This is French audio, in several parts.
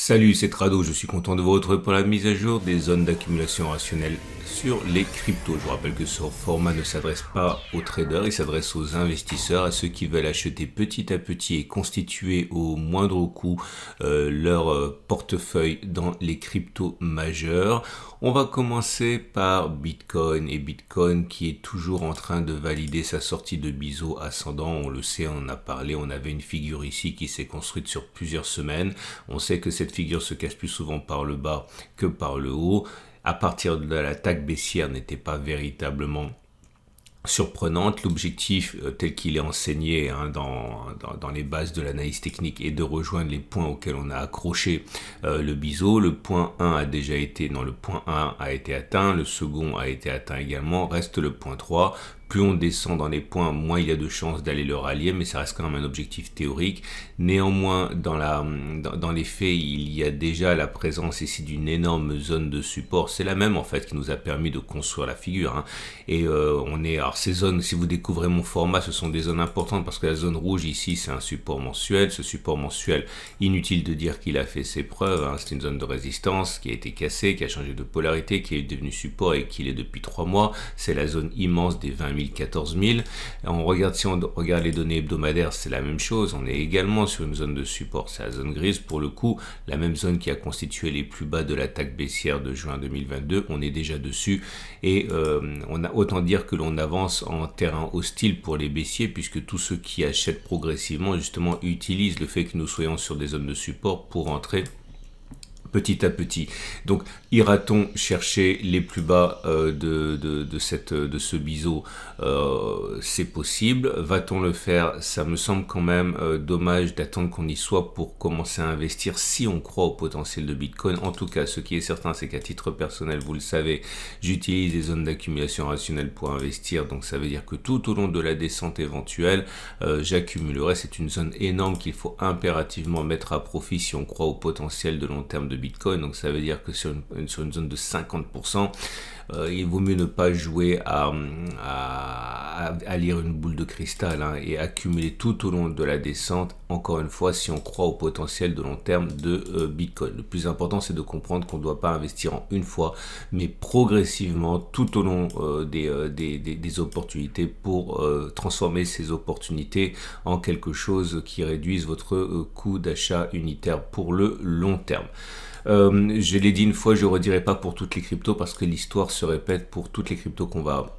Salut, c'est Trado, je suis content de vous retrouver pour la mise à jour des zones d'accumulation rationnelle sur les cryptos. Je vous rappelle que ce format ne s'adresse pas aux traders, il s'adresse aux investisseurs, à ceux qui veulent acheter petit à petit et constituer au moindre coût leur portefeuille dans les cryptos majeurs. On va commencer par Bitcoin, et Bitcoin qui est toujours en train de valider sa sortie de biseau ascendant. On le sait, on en a parlé, on avait une figure ici qui s'est construite sur plusieurs semaines. On sait que cette figure se casse plus souvent par le bas que par le haut. À partir de l'attaque baissière n'était pas véritablement surprenante. L'objectif tel qu'il est enseigné dans les bases de l'analyse technique est de rejoindre les points auxquels on a accroché le biseau. Le point 1 a déjà été, non, le point 1 a été atteint, le second a été atteint également, reste le point 3. Plus on descend dans les points, moins il y a de chances d'aller le rallier, mais ça reste quand même un objectif théorique. Néanmoins, dans les faits, il y a déjà la présence ici d'une énorme zone de support. C'est la même en fait qui nous a permis de construire la figure. Hein. Et alors ces zones, si vous découvrez mon format, ce sont des zones importantes parce que la zone rouge ici, c'est un support mensuel. Ce support mensuel, inutile de dire qu'il a fait ses preuves. Hein. C'est une zone de résistance qui a été cassée, qui a changé de polarité, qui est devenue support et qui l'est depuis 3 mois. C'est la zone immense des 20 000. 14 000. Si on regarde les données hebdomadaires, c'est la même chose. On est également sur une zone de support. C'est la zone grise pour le coup, la même zone qui a constitué les plus bas de l'attaque baissière de juin 2022. On est déjà dessus et on a autant dire que l'on avance en terrain hostile pour les baissiers puisque tous ceux qui achètent progressivement justement utilisent le fait que nous soyons sur des zones de support pour entrer petit à petit. Donc, ira-t-on chercher les plus bas de ce biseau? C'est possible. Va-t-on le faire? Ça me semble quand même dommage d'attendre qu'on y soit pour commencer à investir si on croit au potentiel de Bitcoin. En tout cas, ce qui est certain, c'est qu'à titre personnel, vous le savez, j'utilise les zones d'accumulation rationnelle pour investir. Donc, ça veut dire que tout au long de la descente éventuelle, j'accumulerai. C'est une zone énorme qu'il faut impérativement mettre à profit si on croit au potentiel de long terme de Bitcoin. Donc ça veut dire que sur une zone de 50%, il vaut mieux ne pas jouer à lire une boule de cristal hein, et accumuler tout au long de la descente, encore une fois, si on croit au potentiel de long terme de Bitcoin. Le plus important, c'est de comprendre qu'on ne doit pas investir en une fois, mais progressivement tout au long des opportunités pour transformer ces opportunités en quelque chose qui réduise votre coût d'achat unitaire pour le long terme. Je l'ai dit une fois, je ne redirai pas pour toutes les cryptos parce que l'histoire se répète pour toutes les cryptos qu'on va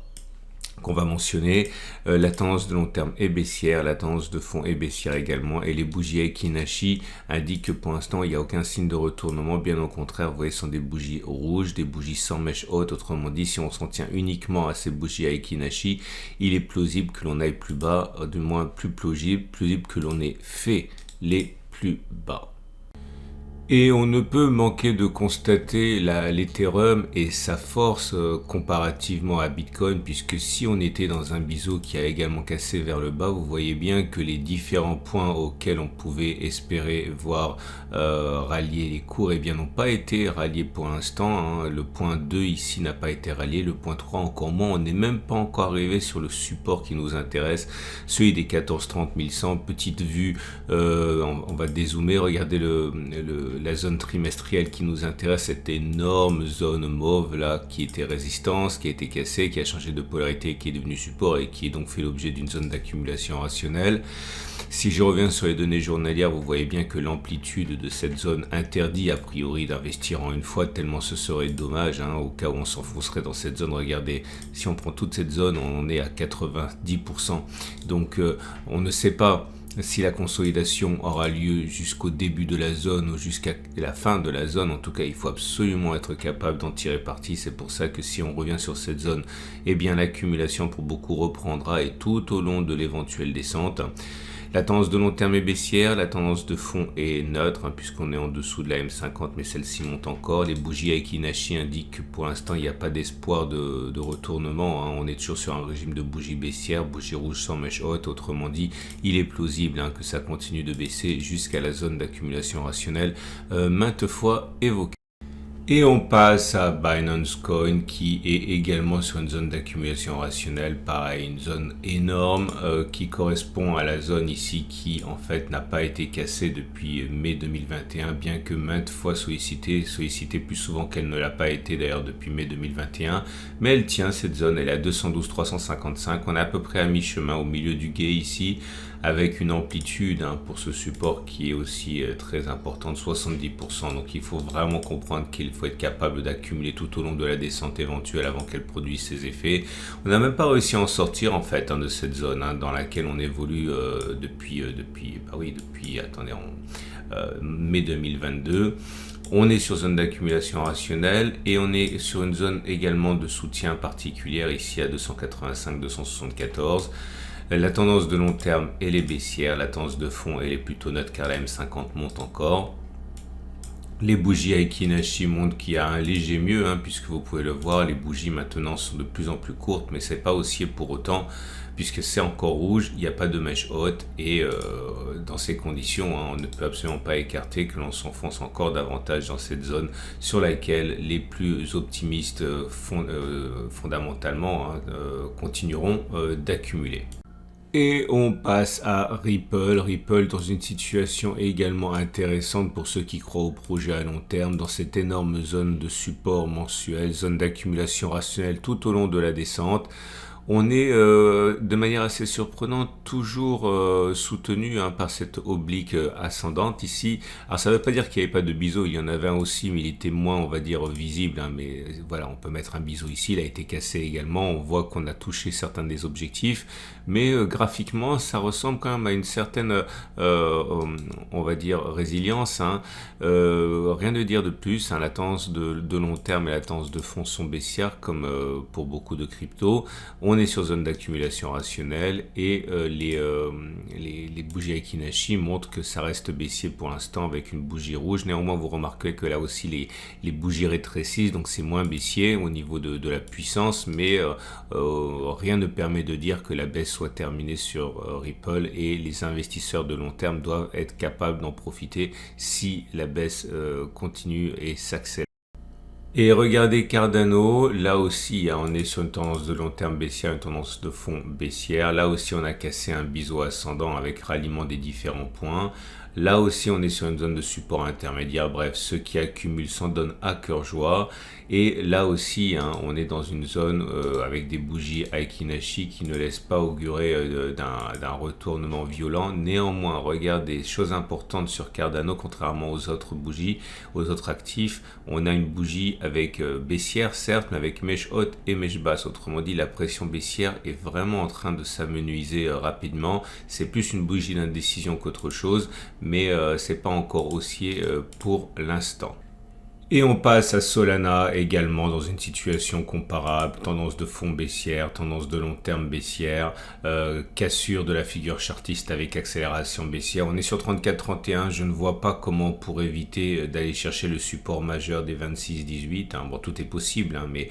mentionner. La tendance de long terme est baissière, la tendance de fond est baissière également et les bougies Aiki-Nashi indiquent que pour l'instant il n'y a aucun signe de retournement, bien au contraire, vous voyez, ce sont des bougies rouges, des bougies sans mèche haute. Autrement dit, si on s'en tient uniquement à ces bougies Aiki-Nashi, il est plausible que l'on aille plus bas, du moins plus plausible que l'on ait fait les plus bas. Et on ne peut manquer de constater l'Ethereum et sa force comparativement à Bitcoin, puisque si on était dans un biseau qui a également cassé vers le bas, vous voyez bien que les différents points auxquels on pouvait espérer voir rallier les cours, eh bien n'ont pas été ralliés pour l'instant. Hein. Le point 2 ici n'a pas été rallié, le point 3 encore moins. On n'est même pas encore arrivé sur le support qui nous intéresse, celui des 14 30 100. Petite vue, on va dézoomer, regardez la zone trimestrielle qui nous intéresse, cette énorme zone mauve là qui était résistance, qui a été cassée, qui a changé de polarité, qui est devenue support et qui est donc fait l'objet d'une zone d'accumulation rationnelle. Si je reviens sur les données journalières, vous voyez bien que l'amplitude de cette zone interdit a priori d'investir en une fois, tellement ce serait dommage hein, au cas où on s'enfoncerait dans cette zone. Regardez, si on prend toute cette zone, on est à 90%. Donc on ne sait pas si la consolidation aura lieu jusqu'au début de la zone ou jusqu'à la fin de la zone. En tout cas, il faut absolument être capable d'en tirer parti. C'est pour ça que si on revient sur cette zone, eh bien l'accumulation pour beaucoup reprendra et tout au long de l'éventuelle descente. La tendance de long terme est baissière, la tendance de fond est neutre, hein, puisqu'on est en dessous de la M50, mais celle-ci monte encore. Les bougies Aiki-Nashi indiquent que pour l'instant, il n'y a pas d'espoir de retournement. Hein. On est toujours sur un régime de bougies baissières, bougies rouges sans mèche haute. Autrement dit, il est plausible hein, que ça continue de baisser jusqu'à la zone d'accumulation rationnelle maintes fois évoquée. Et on passe à Binance Coin qui est également sur une zone d'accumulation rationnelle, pareil, une zone énorme qui correspond à la zone ici qui en fait n'a pas été cassée depuis mai 2021, bien que maintes fois sollicitée plus souvent qu'elle ne l'a pas été d'ailleurs depuis mai 2021, mais elle tient cette zone, elle est à 212 355, on est à peu près à mi-chemin au milieu du gué ici, avec une amplitude pour ce support qui est aussi très important de 70%. Donc il faut vraiment comprendre qu'il faut être capable d'accumuler tout au long de la descente éventuelle avant qu'elle produise ses effets. On n'a même pas réussi à en sortir en fait de cette zone dans laquelle on évolue depuis mai 2022. On est sur zone d'accumulation rationnelle et on est sur une zone également de soutien particulière ici à 285-274. La tendance de long terme, elle est baissière. La tendance de fond, elle est plutôt neutre car la M50 monte encore. Les bougies Aiki Nashi montrent qu'il y a un léger mieux, puisque vous pouvez le voir, les bougies maintenant sont de plus en plus courtes, mais c'est pas haussier pour autant, puisque c'est encore rouge, il n'y a pas de mèche haute, et dans ces conditions, on ne peut absolument pas écarter que l'on s'enfonce encore davantage dans cette zone sur laquelle les plus optimistes fondamentalement continueront d'accumuler. Et on passe à Ripple. Ripple dans une situation également intéressante pour ceux qui croient au projet à long terme, dans cette énorme zone de support mensuel, zone d'accumulation rationnelle tout au long de la descente. On est de manière assez surprenante toujours soutenu par cette oblique ascendante ici. Alors ça ne veut pas dire qu'il n'y avait pas de biseau, il y en avait un aussi, mais il était moins, on va dire, visible. Mais voilà, on peut mettre un biseau ici, il a été cassé également. On voit qu'on a touché certains des objectifs, mais graphiquement, ça ressemble quand même à une certaine, on va dire, résilience. Rien de dire de plus. La tendance de long terme et la tendance de fond sont baissières, comme pour beaucoup de cryptos. On est sur zone d'accumulation rationnelle et les bougies Aiki Nashi montrent que ça reste baissier pour l'instant avec une bougie rouge. Néanmoins, vous remarquez que là aussi les bougies rétrécissent, donc c'est moins baissier au niveau de la puissance, mais rien ne permet de dire que la baisse soit terminée sur Ripple et les investisseurs de long terme doivent être capables d'en profiter si la baisse continue et s'accélère. Et regardez Cardano, là aussi on est sur une tendance de long terme baissière, une tendance de fond baissière. Là aussi on a cassé un biseau ascendant avec ralliement des différents points. Là aussi on est sur une zone de support intermédiaire, bref, ceux qui accumulent s'en donnent à cœur joie. Et là aussi on est dans une zone avec des bougies Aiki Nashi qui ne laissent pas augurer d'un retournement violent. Néanmoins, regardez, chose importante sur Cardano, contrairement aux autres bougies, aux autres actifs, on a une bougie avec baissière certes, mais avec mèche haute et mèche basse. Autrement dit, la pression baissière est vraiment en train de s'amenuiser rapidement. C'est plus une bougie d'indécision qu'autre chose, mais c'est pas encore haussier pour l'instant. Et on passe à Solana également dans une situation comparable, tendance de fond baissière, tendance de long terme baissière, cassure de la figure chartiste avec accélération baissière. On est sur 34-31, je ne vois pas comment pour éviter d'aller chercher le support majeur des 26-18. Bon, tout est possible, mais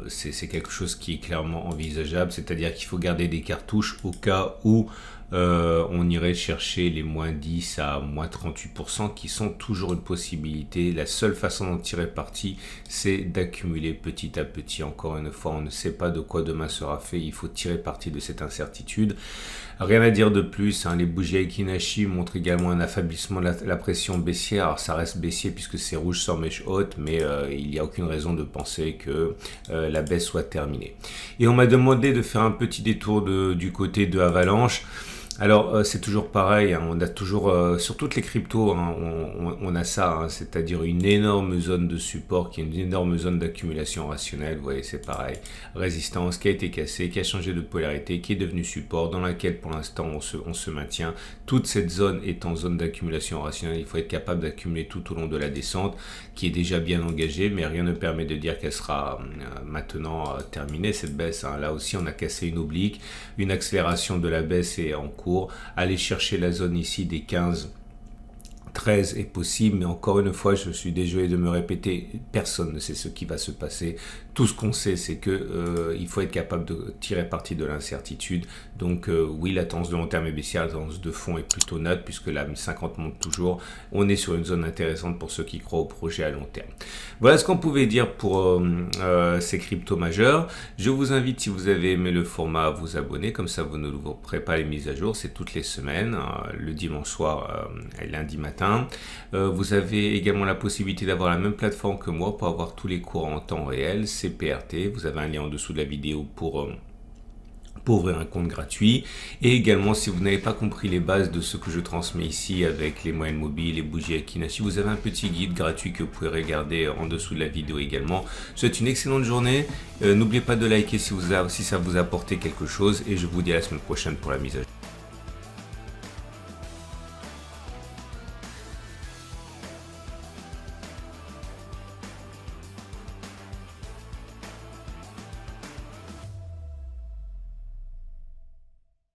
c'est quelque chose qui est clairement envisageable, c'est-à-dire qu'il faut garder des cartouches au cas où on irait chercher les moins 10 à moins 38% qui sont toujours une possibilité. La seule façon d'en tirer parti, c'est d'accumuler petit à petit. Encore une fois, on ne sait pas de quoi demain sera fait, il faut tirer parti de cette incertitude. Rien à dire de plus, les bougies Aiki Nashi montrent également un affaiblissement de la pression baissière. Alors ça reste baissier puisque c'est rouge sans mèche haute, mais il n'y a aucune raison de penser que la baisse soit terminée. Et on m'a demandé de faire un petit détour du côté de Avalanche. Alors c'est toujours pareil, on a toujours sur toutes les cryptos on a ça, c'est-à-dire une énorme zone de support qui est une énorme zone d'accumulation rationnelle. Vous voyez, c'est pareil, résistance qui a été cassée, qui a changé de polarité, qui est devenue support, dans laquelle pour l'instant on se maintient. Toute cette zone est en zone d'accumulation rationnelle, il faut être capable d'accumuler tout au long de la descente qui est déjà bien engagée, mais rien ne permet de dire qu'elle sera maintenant terminée cette baisse. Là aussi on a cassé une oblique, une accélération de la baisse est en cours. Aller chercher la zone ici des 15 13 est possible, mais encore une fois, je suis désolé de me répéter, personne ne sait ce qui va se passer. Tout ce qu'on sait, c'est que il faut être capable de tirer parti de l'incertitude. Donc oui, la tendance de long terme est baissière, la tendance de fond est plutôt neutre, puisque la 50 monte toujours. On est sur une zone intéressante pour ceux qui croient au projet à long terme. Voilà ce qu'on pouvait dire pour ces cryptos majeurs. Je vous invite, si vous avez aimé le format, à vous abonner, comme ça vous ne louperez pas les mises à jour. C'est toutes les semaines, le dimanche soir et lundi matin. Vous avez également la possibilité d'avoir la même plateforme que moi pour avoir tous les cours en temps réel, CPRT. Vous avez un lien en dessous de la vidéo pour ouvrir un compte gratuit. Et également, si vous n'avez pas compris les bases de ce que je transmets ici avec les moyennes mobiles, les bougies Akinashi, vous avez un petit guide gratuit que vous pouvez regarder en dessous de la vidéo également. Je vous souhaite une excellente journée. N'oubliez pas de liker si ça vous a apporté quelque chose et je vous dis à la semaine prochaine pour la mise à jour.